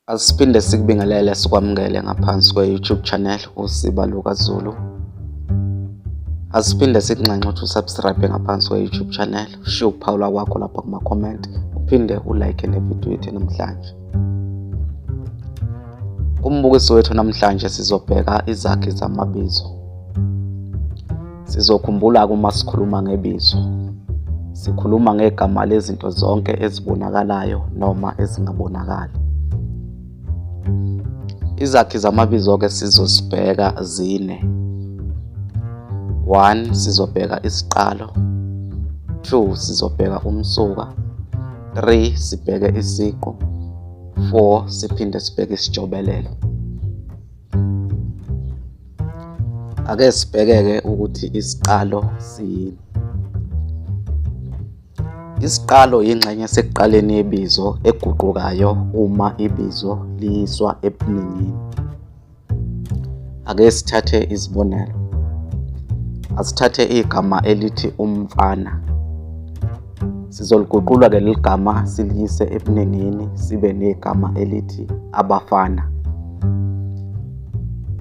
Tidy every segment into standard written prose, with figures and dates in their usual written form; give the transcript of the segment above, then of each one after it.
Asiphinde sikubingelele sikwamukele ngaphansi kwe-YouTube channel uSiba lukaZulu. Asiphinde sikunxenxe ukuthi usubscribe ngaphansi kwe-YouTube channel, ushiye ukuphawula kwakho lapha kuma-comment, uphinde ulike nevidiyo yethu namhlanje. Kumbukiso wethu namhlanje sizobheka izakhi zamabizo. Sizokhumbula-ke uma sikhuluma ngebizo, sikhuluma ngegama lezinto zonke ezibonakalayo noma ezingabonakali. Izakhi zamabizo-ke sizosibheka zine. 1. Sizobheka isiqalo. 2. Sizobheka umsuka. 3. Sibheke isiqu. 4. Siphinde sibheke isijobelelo. Ake sibheke-ke ukuthi isiqalo siyini. Isiqalo yingxenye esekuqaleni yebizo eguqukayo uma ibizo liyiswa ebuningini. Ake sithathe izibonelo. Asithathe igama elithi umfana. Sizoliguqula-ke leli gama siliyise ebuningini sibe negama elithi abafana.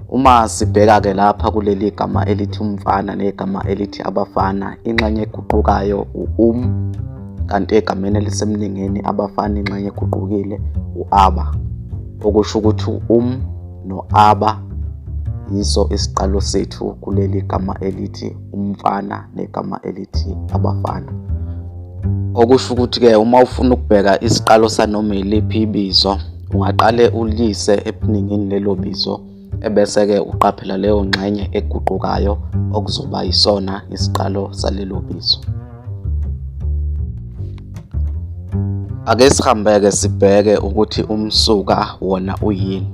Uma sibheka-ke lapha kuleli gama elithi umfana negama elithi abafana, ingxenye eguqukayo kanti egameni elisemningini abafana ingxenye eguqukile aba, okusho ukuthi no-aba yiso isiqalo sethu kuleli gama elithi umfana negama elithi abafana. Okusho ukuthi-ke uma ufuna ukubheka isiqalo sanoma yiliphi ibizo, ungaqale uliyise ebuningini lelo bizo, ebese-ke uqaphela leyo ngxenye eguqukayo okuzoba yisona isiqalo salelo bizo. Ake sihambe-ke sibheke ukuthi umsuka wona uyini.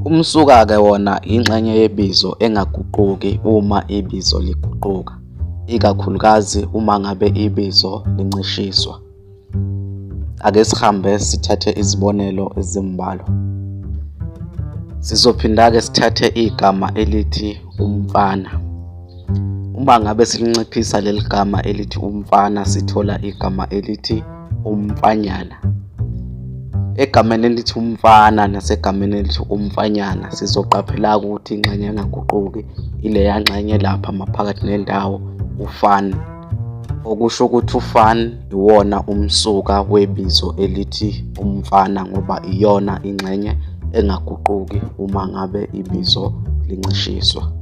Umsuka-ke wona ingxenye yebizo engaguquki uma ibizo liguquka, ikakhulukazi uma ngabe ibizo lincishiswa. Ake sihambe sithathe izibonelo ezimbalwa. Sizophinda-ke sithathe igama elithi umfana. Uma ngabe silinciphisa leli gama elithi umfana, sithola igama elithi umfanyana. Egameni elithi umfana nasegameni elithi umfanyana sizoqaphela ukuthi ingxenye engaguquki ileya ngxenye lapha maphakathi nendawo ufan, okusho ukuthi ufan iwona umsuka webizo elithi umfana ngoba iyona ingxenye engaguquki uma ngabe ibizo lincishiswa.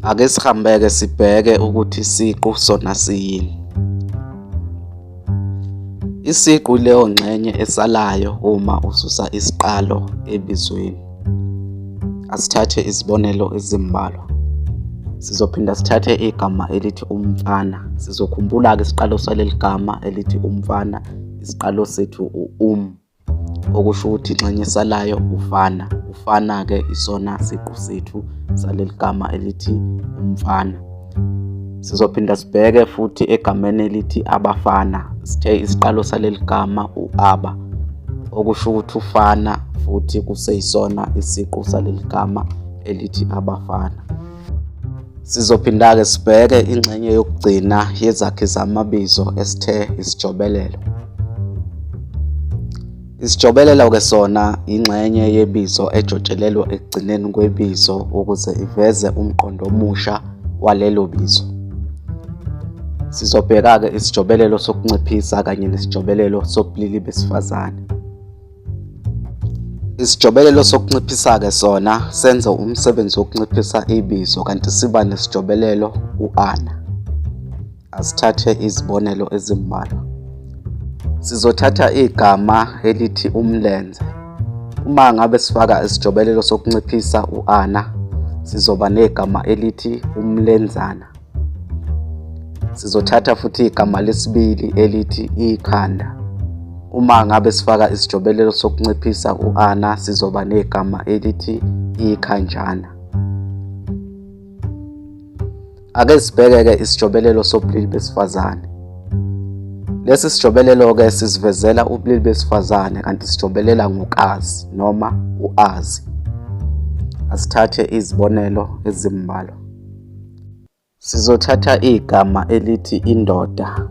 Ake sihambe-ke sibheke ukuthi isiqu sona siyini. Isiqu leyo ngxenye esalayo uma ususa isiqalo ebizweni. Asithathe izibonelo ezimbalwa. Sizophinda sithathe igama elithi umfana. Sizokhumbula-ke isiqalo saleli gama elithi umfana, isiqalo sethu okusho ukuthi ingxenye esalayo ufana. Ufana-ke isona siqu sethu saleli gama elithi umfana. Sizophinda sibheke futhi egameni elithi abafana. Sithe isiqalo saleli gama aba, okusho ukuthi ufana futhi kuseyisona isiqu saleli gama elithi abafana. Sizophinda-ke sibheke ingxenye yokugcina yezakhi zamabizo esithe isijobelelo. Isijobelelo-ke sona ingxenye yebizo ejotshelelwa ekugcineni kwebizo ukuze iveze umqondo omusha walelo bizo. Sizobheka-ke isijobelelo sokunciphisa kanye nesijobelelo sobulili besifazane. Isijobelelo sokunciphisa-ke sona senza umsebenzi wokunciphisa ibizo kanti siba nesijobelelo ana. Asithathe izibonelo ezimbalwa. Sizothatha igama elithi umlenze. Uma ngabe sifaka isijobelelo sokunciphisa ana, sizoba negama elithi umlenzana. Sizothatha futhi igama lesibili elithi ikhanda. Uma ngabe sifaka isijobelelo sokunciphisa ana, sizoba negama elithi ikhanjana. Ake sibheke-ke isijobelelo sobulili besifazane. Lesi sijobelelo-ke sisivezela ubulili besifazane kanti sijobelela ngokazi noma uazi. Asithathe izibonelo ezimbalwa. Sizothatha igama elithi indoda.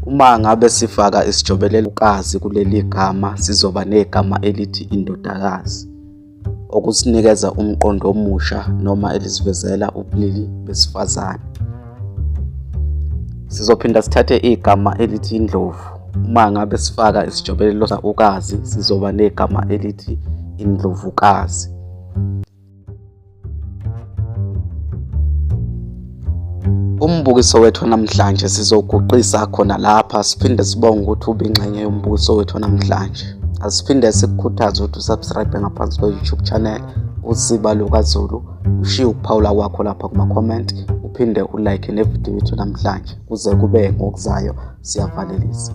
Uma ngabe sifaka isijobelelokazi kuleli gama sizoba negama elithi indodakazi, okusinikeza umqondo omusha noma elisivezela ubulili besifazane. Sizophinda sithathe igama elithi indlovu. Uma ngabe sifaka isijobelelokazi sizoba negama elithi indlovukazi. Umbukiso wethu namhlanje sizoguqisa khona lapha siphinde sibonge ukuthi ube ingxenye yombukiso wethu namhlanje. Asiphinde sikukhuthaze ukuthi usubscribe ngaphansi kwe-YouTube channel uSiba Lukazulu, ushiye ukuphawula kwakho lapha kuma-comment, uphinde ulike nevidiyo yethu namhlanje kuze kube ngokuzayo siyavalelisa.